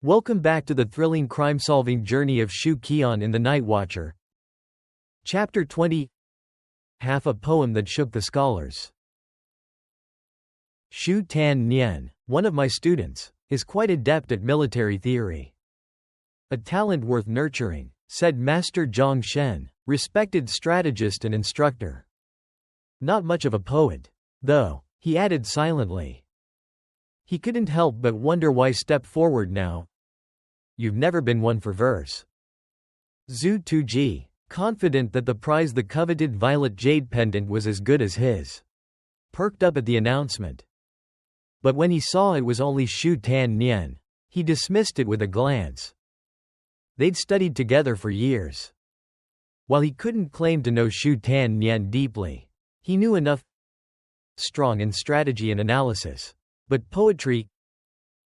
Welcome back to the thrilling crime-solving journey of Xu Qi'an in the Nightwatcher. Chapter 20. Half a poem that shook the scholars. Xu Qi'an, one of my students, is quite adept at military theory. A talent worth nurturing, said Master Zhang Shen, respected strategist and instructor. Not much of a poet, though, he added silently. He couldn't help but wonder why step forward now. You've never been one for verse. Xu Qi'an, confident that the prize, the coveted violet jade pendant, was as good as his, perked up at the announcement. But when he saw it was only Xu Qi'an, he dismissed it with a glance. They'd studied together for years. While he couldn't claim to know Xu Qi'an deeply, he knew enough, strong in strategy and analysis. But poetry,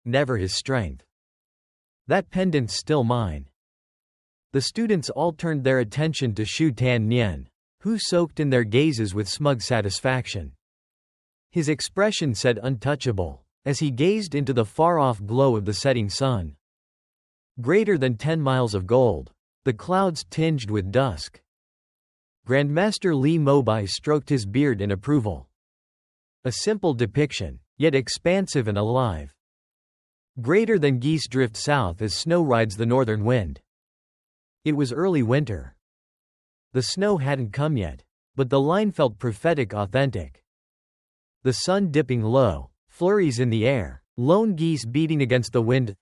never his strength. That pendant's still mine. The students all turned their attention to Xu Qi'an, who soaked in their gazes with smug satisfaction. His expression said untouchable, as he gazed into the far-off glow of the setting sun. Greater than 10 miles of gold, the clouds tinged with dusk. Grandmaster Li Mobai stroked his beard in approval. A simple depiction, yet expansive and alive. Greater than geese drift south as snow rides the northern wind. It was early winter. The snow hadn't come yet, but the line felt prophetic, authentic. The sun dipping low, flurries in the air, lone geese beating against the wind.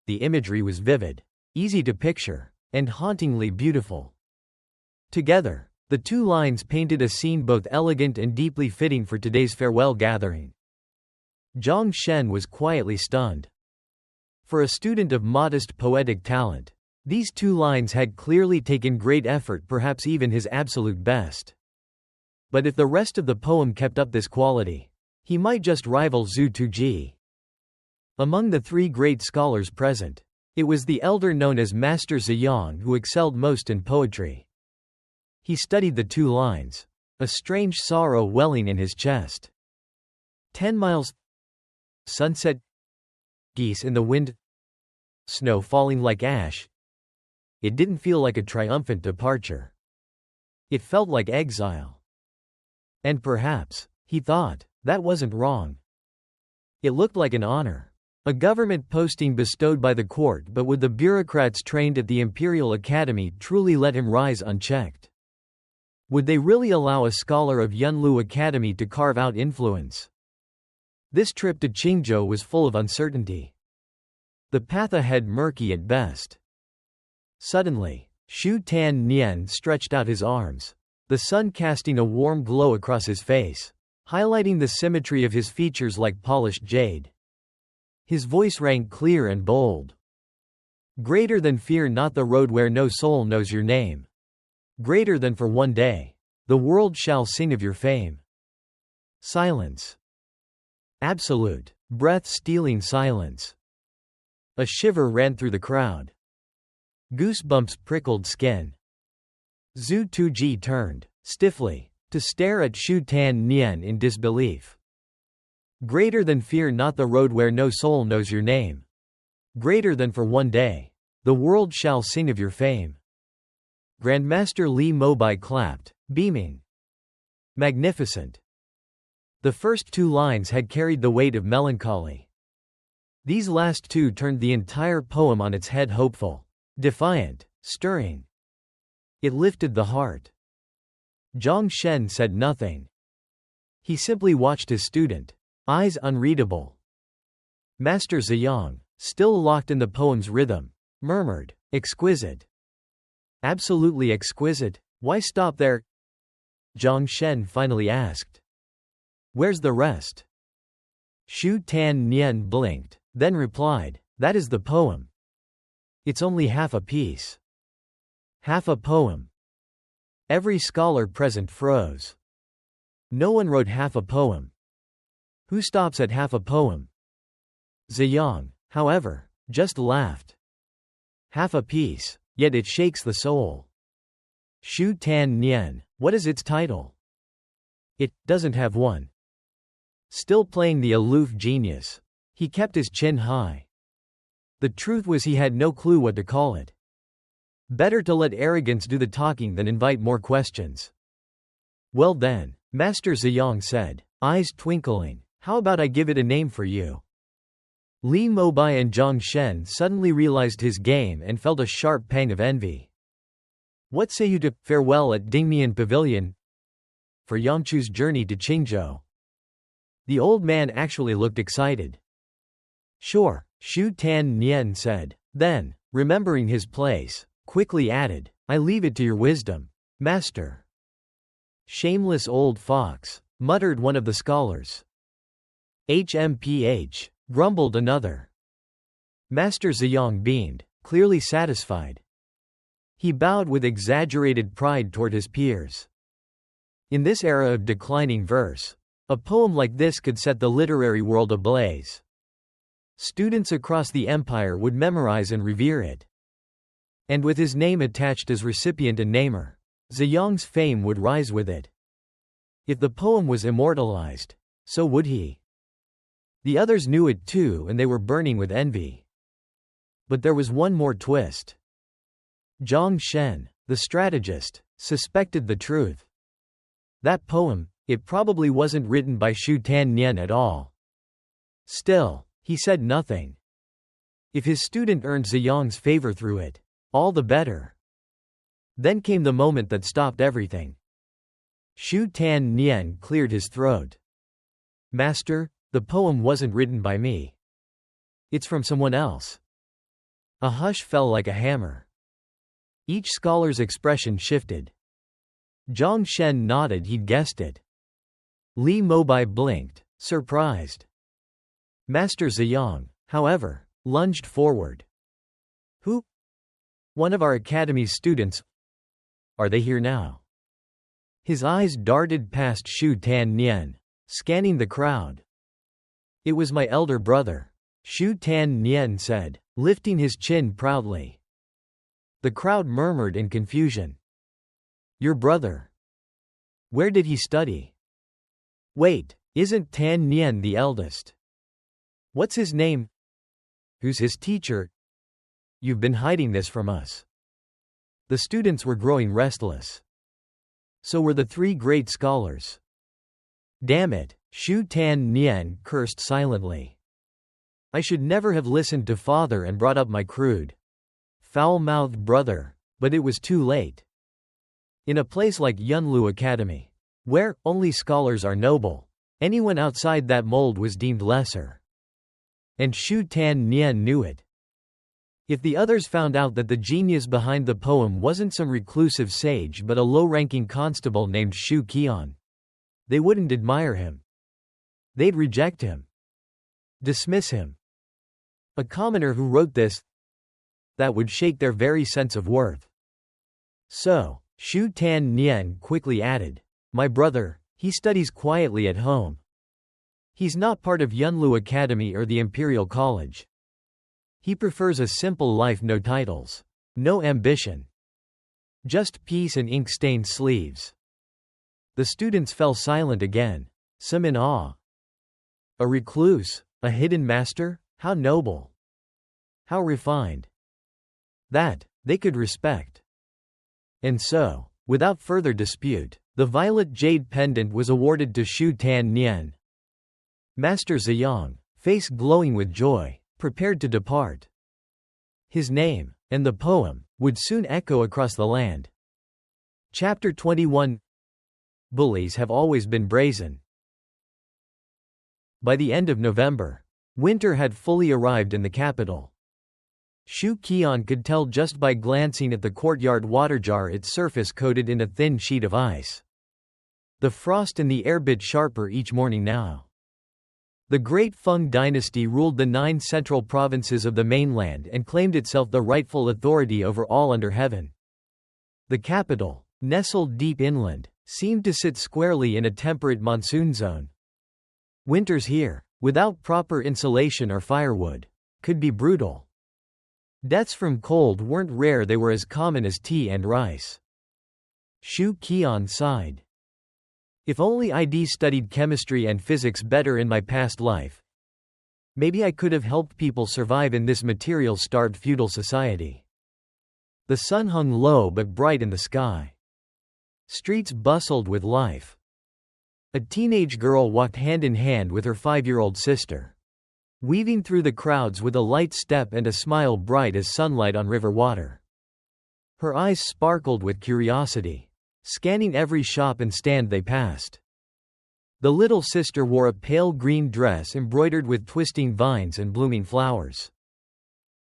The imagery was vivid, easy to picture, and hauntingly beautiful. Together, the two lines painted a scene both elegant and deeply fitting for today's farewell gathering. Zhang Shen was quietly stunned. For a student of modest poetic talent, these two lines had clearly taken great effort, perhaps even his absolute best. But if the rest of the poem kept up this quality, he might just rival Xu Qi'an. Among the three great scholars present, it was the elder known as Master Xianxia who excelled most in poetry. He studied the two lines, a strange sorrow welling in his chest. 10 miles. Sunset. Geese in the wind. Snow falling like ash. It didn't feel like a triumphant departure. It felt like exile. And perhaps, he thought, that wasn't wrong. It looked like an honor. A government posting bestowed by the court, but would the bureaucrats trained at the Imperial Academy truly let him rise unchecked? Would they really allow a scholar of Yunlu Academy to carve out influence? This trip to Qingzhou was full of uncertainty. The path ahead murky at best. Suddenly, Xu Qi'an stretched out his arms, the sun casting a warm glow across his face, highlighting the symmetry of his features like polished jade. His voice rang clear and bold. Greater than fear not the road where no soul knows your name. Greater than for one day, the world shall sing of your fame. Silence. Absolute, breath-stealing silence. A shiver ran through the crowd. Goosebumps prickled skin. Xu Qi'an turned, stiffly, to stare at Xu Qi'an in disbelief. Greater than fear not the road where no soul knows your name. Greater than for one day, the world shall sing of your fame. Grandmaster Li Mobai clapped, beaming. Magnificent. The first two lines had carried the weight of melancholy. These last two turned the entire poem on its head, hopeful, defiant, stirring. It lifted the heart. Zhang Shen said nothing. He simply watched his student, eyes unreadable. Master Xianxia, still locked in the poem's rhythm, murmured, exquisite. Absolutely exquisite, why stop there? Zhang Shen finally asked. Where's the rest? Xu Qi'an blinked, then replied, that is the poem. It's only half a piece. Half a poem. Every scholar present froze. No one wrote half a poem. Who stops at half a poem? Xianxia, however, just laughed. Half a piece, yet it shakes the soul. Xu Qi'an, what is its title? It doesn't have one. Still playing the aloof genius, he kept his chin high. The truth was he had no clue what to call it. Better to let arrogance do the talking than invite more questions. Well then, Master Ziyang said, eyes twinkling, how about I give it a name for you? Li Mobai and Zhang Shen suddenly realized his game and felt a sharp pang of envy. What say you to farewell at Dingmian Pavilion for Yangchu's journey to Qingzhou? The old man actually looked excited. Sure, Xu Tian said. Then, remembering his place, quickly added, I leave it to your wisdom, master. Shameless old fox, muttered one of the scholars. HMPH, grumbled another. Master Ziyang beamed, clearly satisfied. He bowed with exaggerated pride toward his peers. In this era of declining verse, a poem like this could set the literary world ablaze. Students across the empire would memorize and revere it. And with his name attached as recipient and namer, Ziyang's fame would rise with it. If the poem was immortalized, so would he. The others knew it too, and they were burning with envy. But there was one more twist. Zhang Shen, the strategist, suspected the truth. That poem, it probably wasn't written by Xu Tian at all. Still, he said nothing. If his student earned Ziyang's favor through it, all the better. Then came the moment that stopped everything. Xu Tian cleared his throat. Master, the poem wasn't written by me. It's from someone else. A hush fell like a hammer. Each scholar's expression shifted. Zhang Shen nodded, he'd guessed it. Li Mobai blinked, surprised. Master Ziyang, however, lunged forward. Who? One of our academy's students. Are they here now? His eyes darted past Xu Tian, scanning the crowd. It was my elder brother, Xu Tian said, lifting his chin proudly. The crowd murmured in confusion. Your brother? Where did he study? Wait, isn't Tan the eldest? What's his name? Who's his teacher? You've been hiding this from us. The students were growing restless. So were the three great scholars. Damn it, Xu Tian cursed silently. I should never have listened to father and brought up my crude, foul-mouthed brother, but it was too late. In a place like Yunlu Academy, where only scholars are noble, anyone outside that mold was deemed lesser. And Xu Tian knew it. If the others found out that the genius behind the poem wasn't some reclusive sage but a low-ranking constable named Xu Qi'an, they wouldn't admire him. They'd reject him. Dismiss him. A commoner who wrote this, that would shake their very sense of worth. So, Xu Tian quickly added, my brother, he studies quietly at home. He's not part of Yunlu Academy or the Imperial College. He prefers a simple life, no titles, no ambition. Just peace and ink-stained sleeves. The students fell silent again, some in awe. A recluse, a hidden master, how noble. How refined. That, they could respect. And so, without further dispute, the violet jade pendant was awarded to Xu Tian. Master Ziyang, face glowing with joy, prepared to depart. His name, and the poem, would soon echo across the land. Chapter 21. Bullies have always been brazen. By the end of November, winter had fully arrived in the capital. Xu Qi'an could tell just by glancing at the courtyard water jar, its surface coated in a thin sheet of ice. The frost and the air bit sharper each morning now. The Great Feng Dynasty ruled the 9 central provinces of the mainland and claimed itself the rightful authority over all under heaven. The capital, nestled deep inland, seemed to sit squarely in a temperate monsoon zone. Winters here, without proper insulation or firewood, could be brutal. Deaths from cold weren't rare, they were as common as tea and rice. Xu Qi'an sighed. If only I'd studied chemistry and physics better in my past life. Maybe I could have helped people survive in this material-starved feudal society. The sun hung low but bright in the sky. Streets bustled with life. A teenage girl walked hand in hand with her 5-year-old sister, weaving through the crowds with a light step and a smile bright as sunlight on river water. Her eyes sparkled with curiosity, scanning every shop and stand they passed. The little sister wore a pale green dress embroidered with twisting vines and blooming flowers.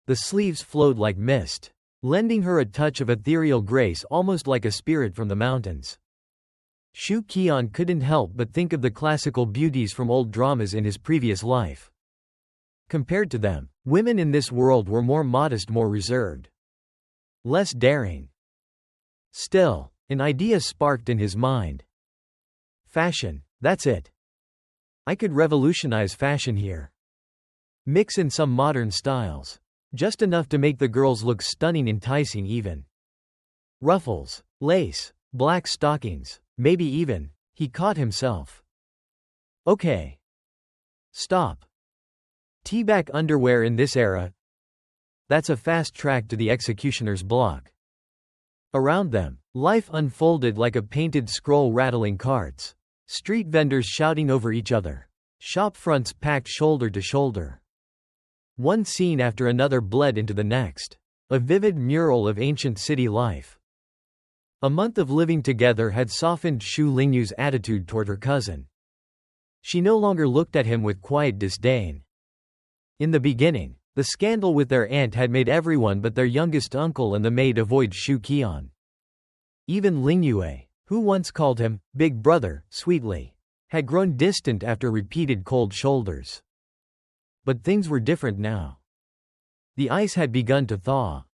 The sleeves flowed like mist, lending her a touch of ethereal grace almost like a spirit from the mountains. Xu Qi'an couldn't help but think of the classical beauties from old dramas in his previous life. Compared to them, women in this world were more modest, more reserved, less daring. Still, an idea sparked in his mind. Fashion, that's it. I could revolutionize fashion here. Mix in some modern styles, just enough to make the girls look stunning, enticing even. Ruffles, lace, black stockings, maybe even, he caught himself. Okay. Stop. Teaback underwear in this era? That's a fast track to the executioner's block. Around them, life unfolded like a painted scroll, rattling carts, street vendors shouting over each other, shop fronts packed shoulder to shoulder. One scene after another bled into the next, a vivid mural of ancient city life. A month of living together had softened Xu Lingyu's attitude toward her cousin. She no longer looked at him with quiet disdain. In the beginning, the scandal with their aunt had made everyone but their youngest uncle and the maid avoid Xu Qi'an. Even Lingyue, who once called him Big Brother sweetly, had grown distant after repeated cold shoulders. But things were different now. The ice had begun to thaw.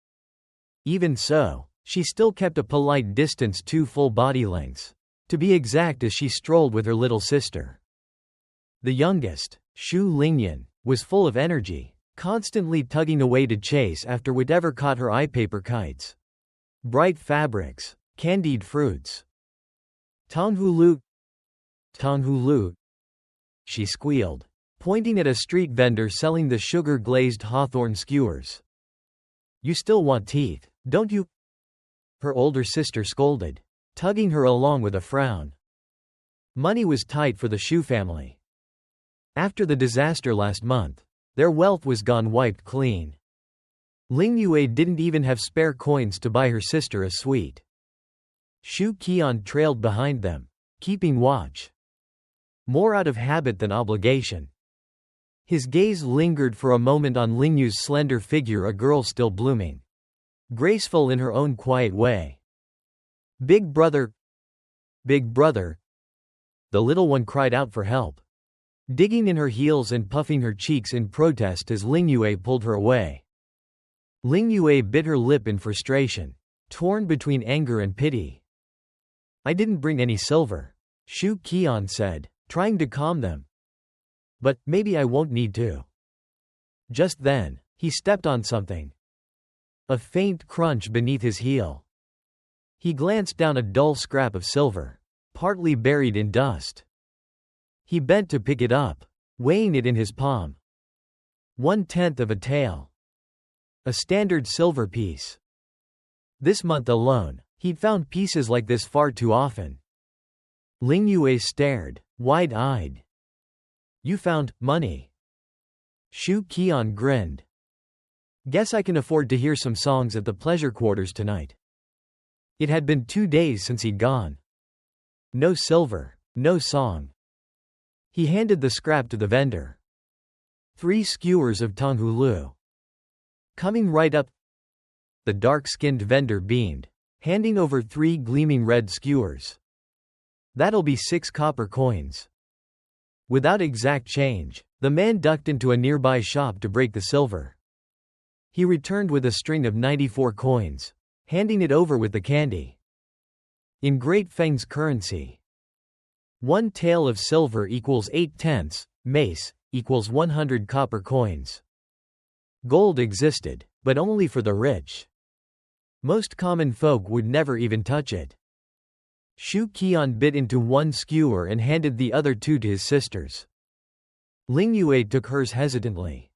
Even so, she still kept a polite distance, 2 full body lengths, to be exact, as she strolled with her little sister. The youngest, Xu Lingyan, was full of energy, constantly tugging away to chase after whatever caught her eye. Paper kites, bright fabrics, candied fruits. Tanghulu, Tanghulu, she squealed, pointing at a street vendor selling the sugar-glazed hawthorn skewers. You still want teeth, don't you? Her older sister scolded, tugging her along with a frown. Money was tight for the Xu family. After the disaster last month, their wealth was gone, wiped clean. Lingyue didn't even have spare coins to buy her sister a sweet. Xu Qi'an trailed behind them, keeping watch, more out of habit than obligation. His gaze lingered for a moment on Lingyu's slender figure, a girl still blooming, graceful in her own quiet way. Big brother, big brother. The little one cried out for help, digging in her heels and puffing her cheeks in protest as Lingyue pulled her away. Lingyue bit her lip in frustration, torn between anger and pity. I didn't bring any silver, Xu Qi'an said, trying to calm them. But maybe I won't need to. Just then, he stepped on something. A faint crunch beneath his heel. He glanced down, a dull scrap of silver, partly buried in dust. He bent to pick it up, weighing it in his palm. 1/10 of a tael. A standard silver piece. This month alone, he'd found pieces like this far too often. Lingyue stared, wide-eyed. You found money? Xu Qi'an grinned. Guess I can afford to hear some songs at the pleasure quarters tonight. It had been 2 days since he'd gone. No silver, no song. He handed the scrap to the vendor. 3 skewers of tanghulu. Coming right up. The dark-skinned vendor beamed, handing over 3 gleaming red skewers. That'll be 6 copper coins. Without exact change, the man ducked into a nearby shop to break the silver. He returned with a string of 94 coins, handing it over with the candy. In Great Feng's currency, 1 tael of silver equals 8/10, mace, equals 100 copper coins. Gold existed, but only for the rich. Most common folk would never even touch it. Xu Qi'an bit into 1 skewer and handed the other 2 to his sisters. Ling Yue took hers hesitantly.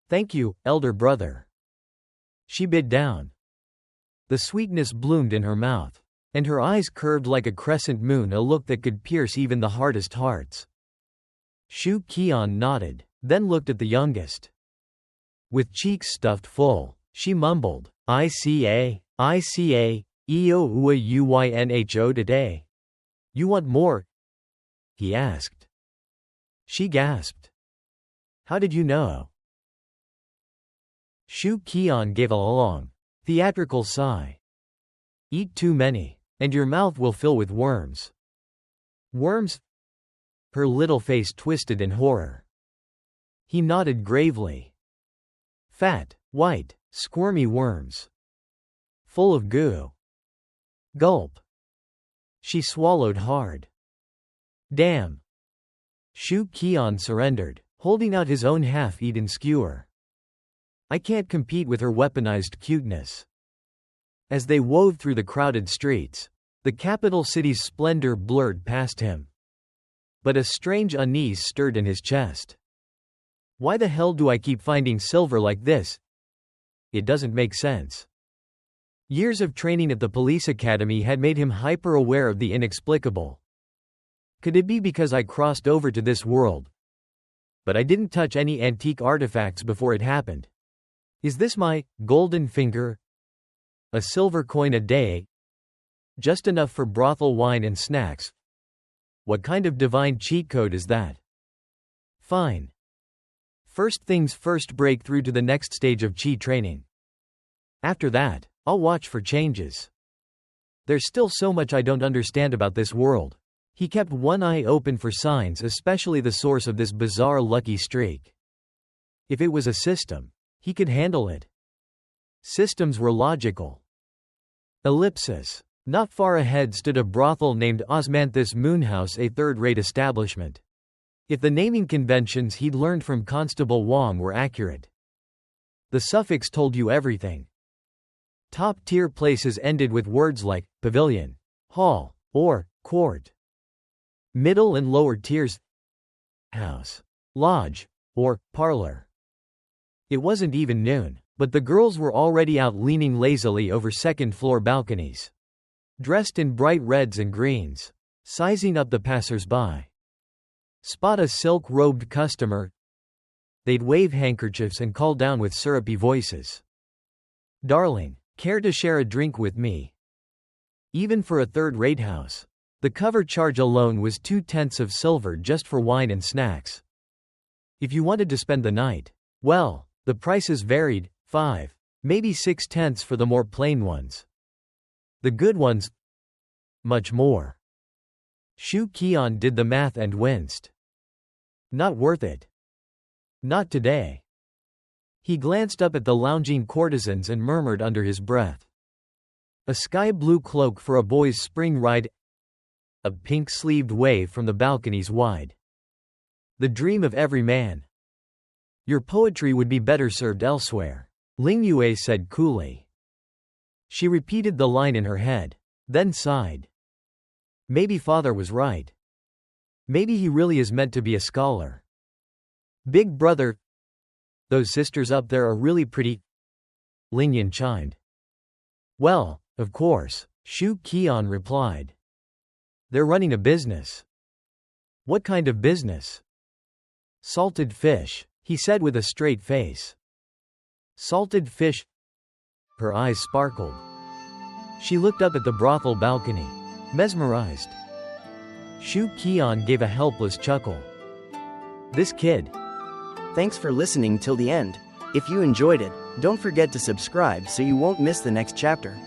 Thank you, elder brother. She bit down. The sweetness bloomed in her mouth, and her eyes curved like a crescent moon, a look that could pierce even the hardest hearts. Xu Qi'an nodded, then looked at the youngest. With cheeks stuffed full, she mumbled, "ICA, EO UYNHO today. You want more?" he asked. She gasped. How did you know? Xu Qi'an gave a long, theatrical sigh. Eat too many, and your mouth will fill with worms. Worms? Her little face twisted in horror. He nodded gravely. Fat, white, squirmy worms. Full of goo. Gulp. She swallowed hard. Damn. Xu Qi'an surrendered, holding out his own half-eaten skewer. I can't compete with her weaponized cuteness. As they wove through the crowded streets, the capital city's splendor blurred past him. But a strange unease stirred in his chest. Why the hell do I keep finding silver like this? It doesn't make sense. Years of training at the police academy had made him hyper-aware of the inexplicable. Could it be because I crossed over to this world? But I didn't touch any antique artifacts before it happened. Is this my golden finger? A silver coin a day? Just enough for brothel wine and snacks? What kind of divine cheat code is that? Fine. First things first, break through to the next stage of chi training. After that, I'll watch for changes. There's still so much I don't understand about this world. He kept one eye open for signs, especially the source of this bizarre lucky streak. If it was a system, he could handle it. Systems were logical. Ellipsis. Not far ahead stood a brothel named Osmanthus Moonhouse, a third-rate establishment. If the naming conventions he'd learned from Constable Wong were accurate, the suffix told you everything. Top-tier places ended with words like pavilion, hall, or court. Middle and lower tiers, house, lodge, or parlor. It wasn't even noon, but the girls were already out leaning lazily over second-floor balconies, dressed in bright reds and greens, sizing up the passers-by. Spot a silk-robed customer, they'd wave handkerchiefs and call down with syrupy voices. Darling, care to share a drink with me? Even for a third-rate house, the cover charge alone was 2/10 of silver just for wine and snacks. If you wanted to spend the night, well, the prices varied, 5, maybe 6/10 for the more plain ones. The good ones, much more. Xu Qi'an did the math and winced. Not worth it. Not today. He glanced up at the lounging courtesans and murmured under his breath. A sky-blue cloak for a boy's spring ride. A pink-sleeved wave from the balconies wide. The dream of every man. Your poetry would be better served elsewhere, Ling Yue said coolly. She repeated the line in her head, then sighed. Maybe father was right. Maybe he really is meant to be a scholar. Big brother, those sisters up there are really pretty, Ling Yan chimed. Well, of course, Xu Qi'an replied. They're running a business. What kind of business? Salted fish, he said with a straight face. Salted fish? Her eyes sparkled. She looked up at the brothel balcony, mesmerized. Xu Qi'an gave a helpless chuckle. This kid. Thanks for listening till the end. If you enjoyed it, don't forget to subscribe so you won't miss the next chapter.